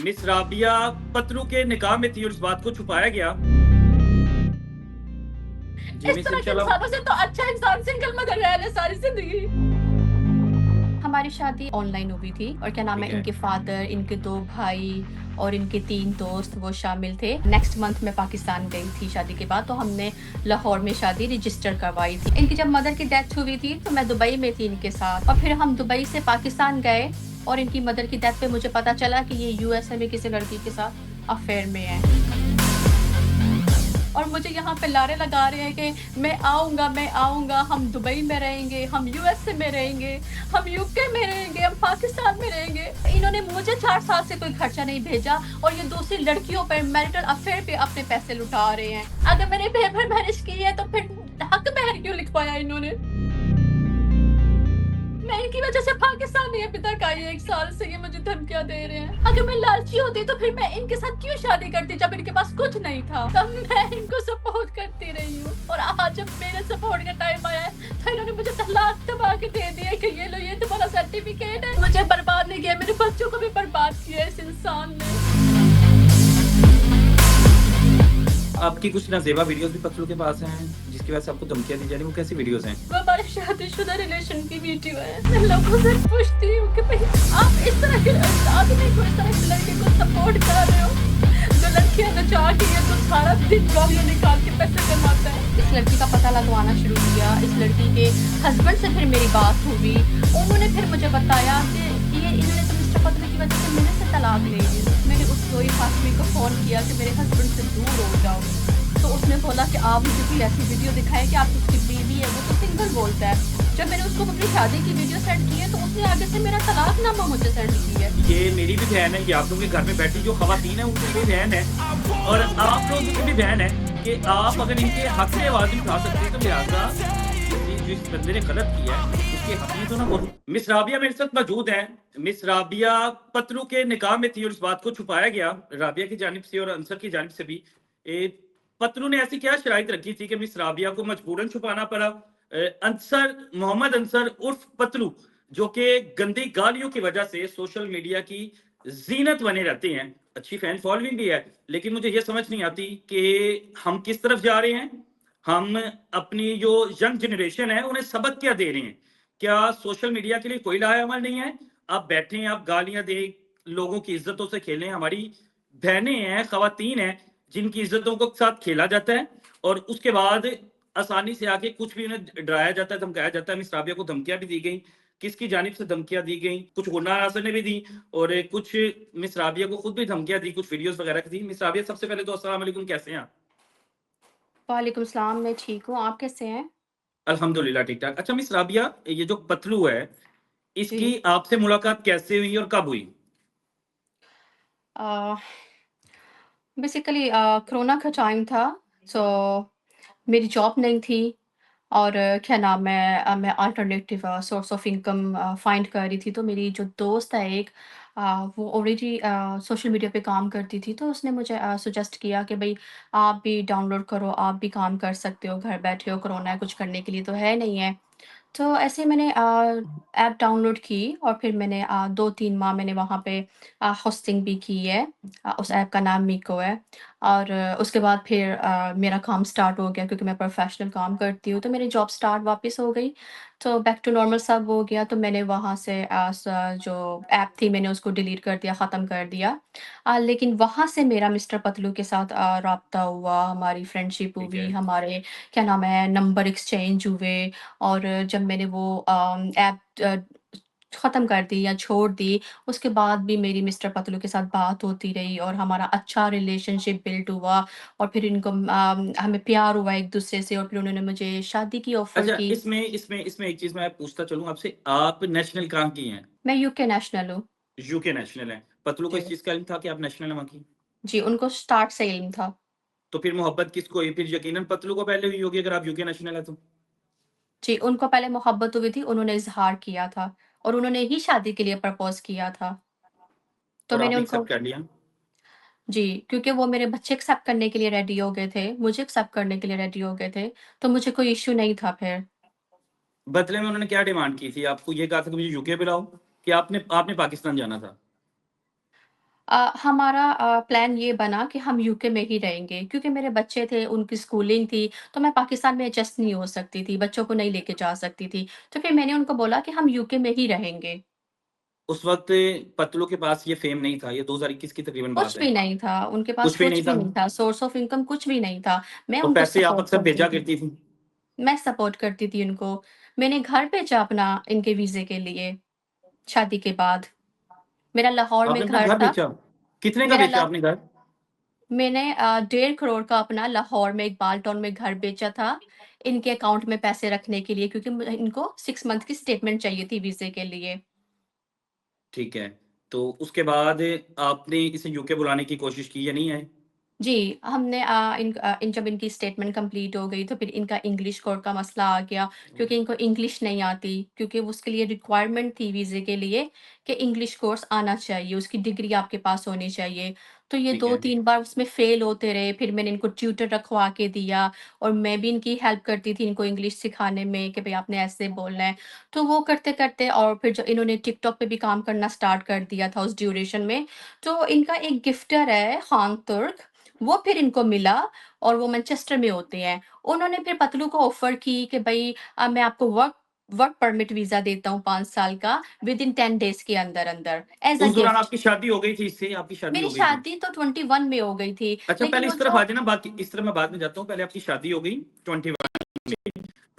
Miss Rabia Patlu के निकाह में थी और इस बात को छुपाया गया। जी इस मिस तरह के इंशाल्लाह। इंसानों से तो अच्छा इंसान सिंगल मदर रह ले सारी जिंदगी। हमारी शादी ऑनलाइन हुई थी और क्या नाम है, ठीक है। इनके फादर, इनके 2 भाई और इनके 3 दोस्त वो शामिल थे। नेक्स्ट मंथ मैं पाकिस्तान गई थी शादी के बाद, तो हमने लाहौर में शादी रजिस्टर करवाई थी। इनकी जब मदर की डेथ हुई थी तो मैं दुबई में थी इनके साथ, और फिर हम दुबई से पाकिस्तान गए और इनकी मदर की डेथ पे मुझे पता चला कि ये यूएसए में किसी लड़की के साथ अफेयर में है। और मुझे यहाँ पे लारे लगा रहे हैं कि मैं आऊँगा, हम दुबई में रहेंगे, हम यूएसए में रहेंगे, हम यूके में रहेंगे, हम पाकिस्तान में रहेंगे। इन्होंने मुझे 4 साल से कोई खर्चा नहीं भेजा और ये दूसरी लड़कियों पर मैरिटल अफेयर पे अपने पैसे लुटा रहे हैं। अगर मैंने पेपर मैरिज की है तो फिर हक महर क्यों लिखवाया इन्होंने? मैं इनकी वजह से पाकिस्तान नहीं अभी तक आई, 1 साल से ये मुझे धमकियाँ दे रहे हैं। अगर मैं लालची होती तो फिर मैं इनके साथ क्यों शादी करती जब इनके पास कुछ नहीं था। तब मैं इनको सपोर्ट करती रही हूँ और आज जब मेरे सपोर्ट का टाइम आया है तो इन्होंने मुझे तलाक दबा के दे दिया कि ये लो, ये तुम्हारा सर्टिफिकेट है। मुझे बर्बाद नहीं किया, मेरे बच्चों को भी बर्बाद किया इस इंसान ने। आपकी कुछ नाजेबा वीडियोस भी पतलू के पास हैं जिसकी वजह से आपको धमकियां दी जा रही हैं, वो कैसी वीडियोस हैं? वो हमारे शादीशुदा रिलेशन की वीडियो है। मैं लोगों से पूछती हूँ कि भाई आप इस तरह के आदमी को, इस तरह के लड़के को सपोर्ट कर रहे हो जो लड़कियां नचा के ये तो सारा दिन गालियां निकाल के पैसे कमाता है। इस लड़की का पता लगवाना शुरू किया। इस लड़की के हस्बैंड से फिर मेरी बात हुई। उन्होंने फिर मुझे बताया कि ये इन्होंने तो मिस्टर पतलू की वजह से मेरे से तलाक ले ली। मैंने उस कोई फातिमा को फोन किया कि मेरे हस्बैंड से दूर हो जाओ, तो उसने बोला कि आप मुझे कोई ऐसी वीडियो दिखाएं कि आप उसकी बीवी है, वो तो सिंगल बोलता है। जब मैंने उसको अपनी शादी की वीडियो सेंड की है तो उसने आगे से मेरा तलाकनामा मुझे सेंड की है। ये मेरी भी बहन है, ये आप लोगों के घर में बैठी जो खवातीन है उनकी भी बहन है और आप लोगों की भी बहन है कि आप अगर इनके हक से आवाज नहीं उठा सकते तो लिहाजा जिस बंदे ने गलत किया है उसके हक में तो ना बोलो। मिस राबिया मेरे साथ मौजूद है। मिस राबिया पतलू के निकाह में थी और इस बात को छुपाया गया राबिया की जानिब से और अंसर की जानिब से भी। पतलू ने ऐसी क्या शराइत रखी थी कि मिस राबिया को मजबूरन छुपाना पड़ा? अंसर, मोहम्मद अंसर उर्फ पतलू, जो कि गंदी गालियों की वजह से सोशल मीडिया की जीनत बने रहते हैं, अच्छी फैन फॉलोइंग भी है, लेकिन मुझे ये समझ नहीं आती कि हम किस तरफ जा रहे हैं। हम अपनी जो यंग जनरेशन है उन्हें सबक क्या दे रहे हैं? क्या सोशल मीडिया के लिए कोई लाहेअमल नहीं है? आप बैठे, आप गालियां दें, लोगों की इज्जतों से खेलें। हमारी बहनें हैं, खवातीन हैं जिनकी इज्जतों को साथ खेला जाता है और उसके बाद आसानी से आके कुछ भी उन्हें डराया जाता है, धमकाया जाता है। मिस राबिया को धमकियां भी दी गई, किसकी जानिब से धमकियां दी गई? कुछ गुरनार हासन ने भी दी और कुछ मिस राबिया को खुद भी धमकियां दी, कुछ वीडियोस वगैरह दी। मिस राबिया, सबसे पहले तो अस्सलाम वालेकुम, कैसे हैं आप? वालेकुम सलाम, मैं ठीक हूँ, आप कैसे हैं? अल्हम्दुलिल्लाह ठीक ठाक। अच्छा मिस राबिया, ये जो पतलू है जी। इसकी आपसे मुलाकात कैसे हुई और कब हुई? अ, बेसिकली कोरोना का टाइम था, सो मेरी जॉब नहीं थी और क्या नाम है, मैं alternative source of income find कर रही थी। तो मेरी जो दोस्त है एक, वो ऑलरेडी सोशल मीडिया पे काम करती थी, तो उसने मुझे सजेस्ट किया कि भाई आप भी डाउनलोड करो, आप भी काम कर सकते हो, घर बैठे हो, कोरोना है, कुछ करने के लिए तो है नहीं है। तो ऐसे ही मैंने ऐप डाउनलोड की और फिर मैंने 2-3 माह मैंने वहाँ पे होस्टिंग भी की है। उस ऐप का नाम मीको है। और उसके बाद फिर मेरा काम स्टार्ट हो गया क्योंकि मैं प्रोफ़ेशनल काम करती हूँ, तो मेरी जॉब स्टार्ट वापस हो गई। तो बैक टू नॉर्मल सब हो गया, तो मैंने वहाँ से जो ऐप थी मैंने उसको डिलीट कर दिया, ख़त्म कर दिया। लेकिन वहाँ से मेरा मिस्टर पतलू के साथ राब्ता हुआ, हमारी फ्रेंडशिप ठीक हुई, है। हमारे क्या नाम है, नंबर एक्सचेंज हुए। और जब मैंने वो ऐप ख़त्म कर दी या छोड़ दी, उसके बाद भी मेरी मिस्टर पतलू के साथ बात होती रही और हमारा अच्छा रिलेशनशिप बिल्ड हुआ। और फिर इनको हमें प्यार हुआ एक-दूसरे से और फिर उन्होंने मुझे शादी की ऑफ़र अच्छा, की। इसमें एक चीज़ मैं पूछता चलूँ आपसे, आप नेशनल कहाँ की हैं? मैं यूके नेशनल हूँ। यूके नेशनल हैं। पतलू को जी। इस चीज़ का इल्म था कि आप नेशनल हैं वहाँ की? जी, उनको स्टार्ट से इल्म था। तो फिर मोहब्बत किसको हुई? फिर यकीनन पतलू को पहले हुई होगी अगर आप यूके नेशनल हैं तो? जी, उनको पहले मोहब्बत हुई थी, उन्होंने इज़हार किया था और उन्होंने ही शादी के लिए प्रपोज़ किया था। तो और मैंने आपने उनको एक्सेप्ट कर लिया? जी, क्योंकि वो मेरे बच्चे एक्सेप्ट करने के लिए रेडी हो गए थे, मुझे एक्सेप्ट करने के लिए रेडी हो गए थे, तो मुझे कोई इश्यू नहीं था फिर। बदले में उन्होंने क्या डिमांड की थी? आपको ये कहा था कि मुझे यूके बुलाओ कि आपने आपने पाकिस्तान जाना था? हमारा प्लान ये बना कि हम यूके में ही रहेंगे क्योंकि मेरे बच्चे थे, उनकी स्कूलिंग थी, तो मैं पाकिस्तान में एडजस्ट नहीं हो सकती थी, बच्चों को नहीं लेके जा सकती थी। तो फिर मैंने उनको बोला कि हम यूके में ही रहेंगे। उस वक़्त पतलू के पास ये फ़ेम नहीं था, ये 2021 की तकरीबन बात कुछ है। भी नहीं था, उनके पास कुछ भी नहीं कुछ भी था नहीं था, सोर्स ऑफ इनकम कुछ भी नहीं था। मैं और उनको पैसे आप सपोर्ट अक्सर करती भेजा थी, करती थी। मैं सपोर्ट करती थी उनको। मैंने घर भेजा अपना इनके वीज़े के लिए, शादी के बाद। मेरा लाहौर में आपने अपना घर घर था, बेचा? कितने का मेरा बेचा ल आपने घर? मैंने 1.5 करोड़ का अपना लाहौर में एक बाल टाउन में घर बेचा था, इनके अकाउंट में पैसे रखने के लिए क्योंकि इनको 6 मंथ की स्टेटमेंट चाहिए थी वीज़े के लिए। ठीक है। तो उसके बाद आपने इसे यूके बुलाने की कोशिश की या नहीं आए? जी, हमने जब इनकी स्टेटमेंट कंप्लीट हो गई तो फिर इनका इंग्लिश कोर्ट का मसला आ गया क्योंकि इनको इंग्लिश नहीं आती क्योंकि उसके लिए रिक्वायरमेंट थी वीज़े के लिए कि इंग्लिश कोर्स आना चाहिए, उसकी डिग्री आपके पास होनी चाहिए। तो ये ठीक है। 2-3 बार उसमें फ़ेल होते रहे, फिर मैंने इनको ट्यूटर रखवा के दिया और मैं भी इनकी हेल्प करती थी इनको इंग्लिश सिखाने में कि भई आपने ऐसे बोलना है। तो वो करते-करते और फिर जो इन्होंने टिकटॉक पे भी काम करना स्टार्ट कर दिया था उस ड्यूरेशन में। तो इनका एक गिफ्टर है खान तुर्क, वो फिर इनको मिला और वो मैनचेस्टर में होते हैं। उन्होंने फिर पतलू को ऑफ़र की कि भई मैं आपको वर्क वर्क परमिट वीज़ा देता हूँ 5 साल का विदिन 10 डेज़ के अंदर-अंदर एज़ अ उस दौरान गिफ्ट। आपकी शादी हो गई थी इससे? आपकी शादी मेरी हो गई थी? शादी तो 21 में हो गई थी, अच्छा लेकिन पहले वो इस तरफ जो आ जाना बाकी इस तरफ मैं बाद में जाता हूँ। पहले आपकी शादी हो गई 21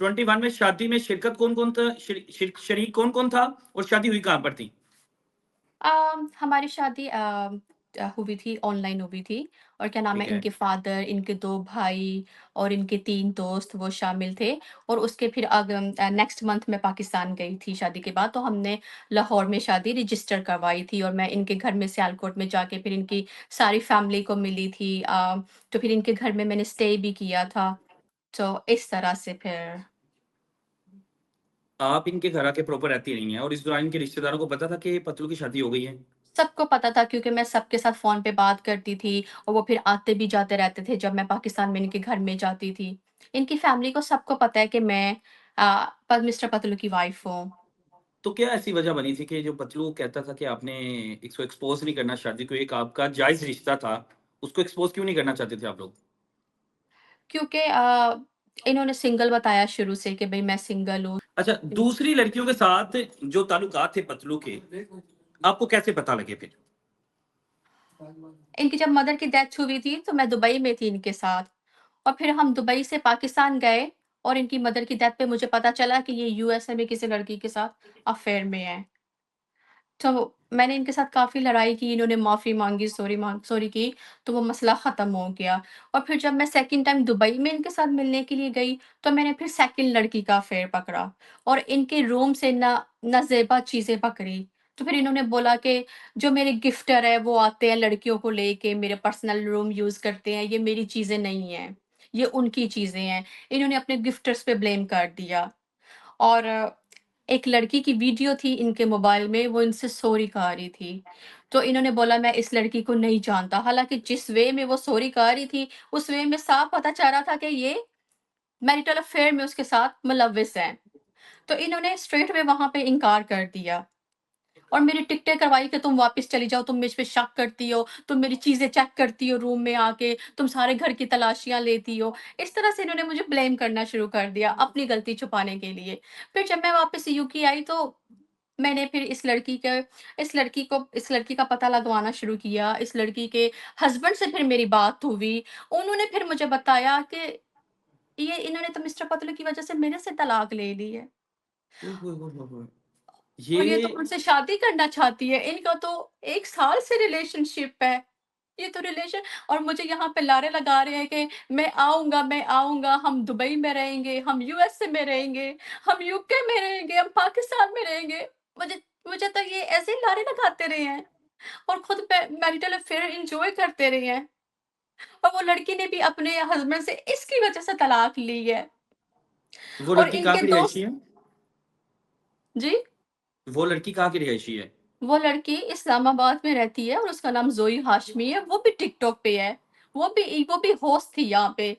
21 में शादी में शिरकत कौन-कौन था? शरीक कौन-कौन था और शादी हुई कहाँ पर थी? हमारी शादी हुई थी ऑनलाइन हुई थी और क्या नाम है ठीक है। इनके फादर, इनके 2 भाई और इनके 3 दोस्त वो शामिल थे और उसके फिर नेक्स्ट मंथ मैं पाकिस्तान गई थी शादी के बाद, तो हमने लाहौर में शादी रजिस्टर करवाई थी और मैं इनके घर में सियालकोट में जाके फिर इनकी सारी फैमिली को मिली थी। तो फिर इनके घर में मैंने स्टे भी किया था, तो इस तरह से फिर आप इनके घर आके प्रॉपर रहती रही हैं और इस दौरान इनके रिश्तेदारों को पता था कि पतलू की शादी हो गई है? सबको पता था क्योंकि मैं सबके साथ फ़ोन पे बात करती थी और वो फिर आते भी जाते रहते थे जब मैं पाकिस्तान में इनके घर में जाती थी। इनकी फैमिली को सबको पता है कि मैं प मिस्टर पतलू की वाइफ़ हूँ। तो क्या ऐसी वजह बनी थी कि जो पतलू कहता था कि आपने इसको एक्सपोज़ नहीं करना शादी को, एक आपका जायज़ रिश्ता था, उसको एक्सपोज़ क्यों नहीं करना चाहते थे आप लोग? क्योंकि इन्होंने सिंगल बताया शुरू से कि भई मैं सिंगल हूँ। अच्छा, दूसरी लड़कियों के साथ जो ताल्लुकात थे पतलू के, आपको कैसे पता लगे फिर? इनकी जब मदर की डेथ हुई थी तो मैं दुबई में थी इनके साथ और फिर हम दुबई से पाकिस्तान गए और इनकी मदर की डेथ पे मुझे पता चला कि ये यूएसए में किसी लड़की के साथ अफ़ेयर में है। तो मैंने इनके साथ काफ़ी लड़ाई की, इन्होंने माफ़ी माँगी, सॉरी की, तो वो मसला ख़त्म हो गया। और फिर जब मैं सेकंड टाइम दुबई में इनके साथ मिलने के लिए गई, तो मैंने फिर सेकंड लड़की का अफ़ेयर पकड़ा और इनके रूम से नाज़ेबा चीज़ें पकड़ी। तो फिर इन्होंने बोला कि जो मेरे गिफ्टर हैं, वो आते हैं लड़कियों को लेके, मेरे पर्सनल रूम यूज़ करते हैं, ये मेरी चीज़ें नहीं हैं, ये उनकी चीज़ें हैं। इन्होंने अपने गिफ्टर्स पे ब्लेम कर दिया। और एक लड़की की वीडियो थी इनके मोबाइल में, वो इनसे सॉरी कहा रही थी। तो इन्होंने बोला मैं इस लड़की को नहीं जानता, हालाँकि जिस वे में वो सॉरी कहा रही थी, उस वे में साफ पता चल रहा था कि ये मैरिटल अफ़ेयर में उसके साथ मुलव्विस हैं। तो इन्होंने स्ट्रेट वे वहाँ पे इनकार कर दिया और मेरी टिकटें करवाई कि तुम वापस चली जाओ, तुम मुझ पे शक करती हो, तुम मेरी चीज़ें चेक करती हो रूम में आके, तुम सारे घर की तलाशियाँ लेती हो। इस तरह से इन्होंने मुझे ब्लेम करना शुरू कर दिया, अपनी गलती छुपाने के लिए। फिर जब मैं वापस यूके आई तो मैंने फिर इस लड़की का पता लगवाना शुरू किया। इस लड़की के हस्बैंड से फिर मेरी बात हुई। उन्होंने फिर मुझे बताया कि ये इन्होंने तो मिस्टर पतलू की वज़ह से मेरे से तलाक ले ली है। ओह हो, हो, हो, हो! और ये ये तो मुझसे शादी करना चाहती है। इनका तो 1 साल से रिलेशनशिप है। ये तो रिलेशन और मुझे यहाँ पे लारे लगा रहे हैं कि मैं आऊँगा, हम दुबई में रहेंगे, हम यूएसए में रहेंगे, हम यूके में रहेंगे, हम पाकिस्तान में रहेंगे। मुझे मुझे तो ये ऐसे ही लारे लगाते रहे हैं और खुद मैरिटल अफ़ेयर एन्जॉय करते रहे हैं। और वो लड़की ने भी अपने हस्बैंड से इसकी वज़ह से तलाक ली है वो और लड़की कहाँ इनके की रिहायशी दोस्त है? जी? वो लड़की कहाँ की रिहायशी है? वो लड़की इस्लामाबाद में रहती है और उसका नाम ज़ोई हाशमी है, वो भी टिकटॉक पे है। वो भी होस्ट थी यहाँ पे।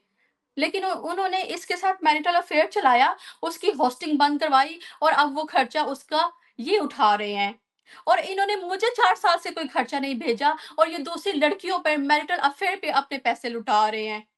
लेकिन उन्होंने इसके साथ मैरिटल अफ़ेयर चलाया, उसकी होस्टिंग बंद करवाई और अब वो खर्चा उसका ये उठा रहे हैं। और इन्होंने मुझे 4 साल से कोई खर्चा नहीं भेजा और ये दूसरी लड़कियों पे मैरिटल अफ़ेयर पे अपने पैसे लुटा रहे हैं।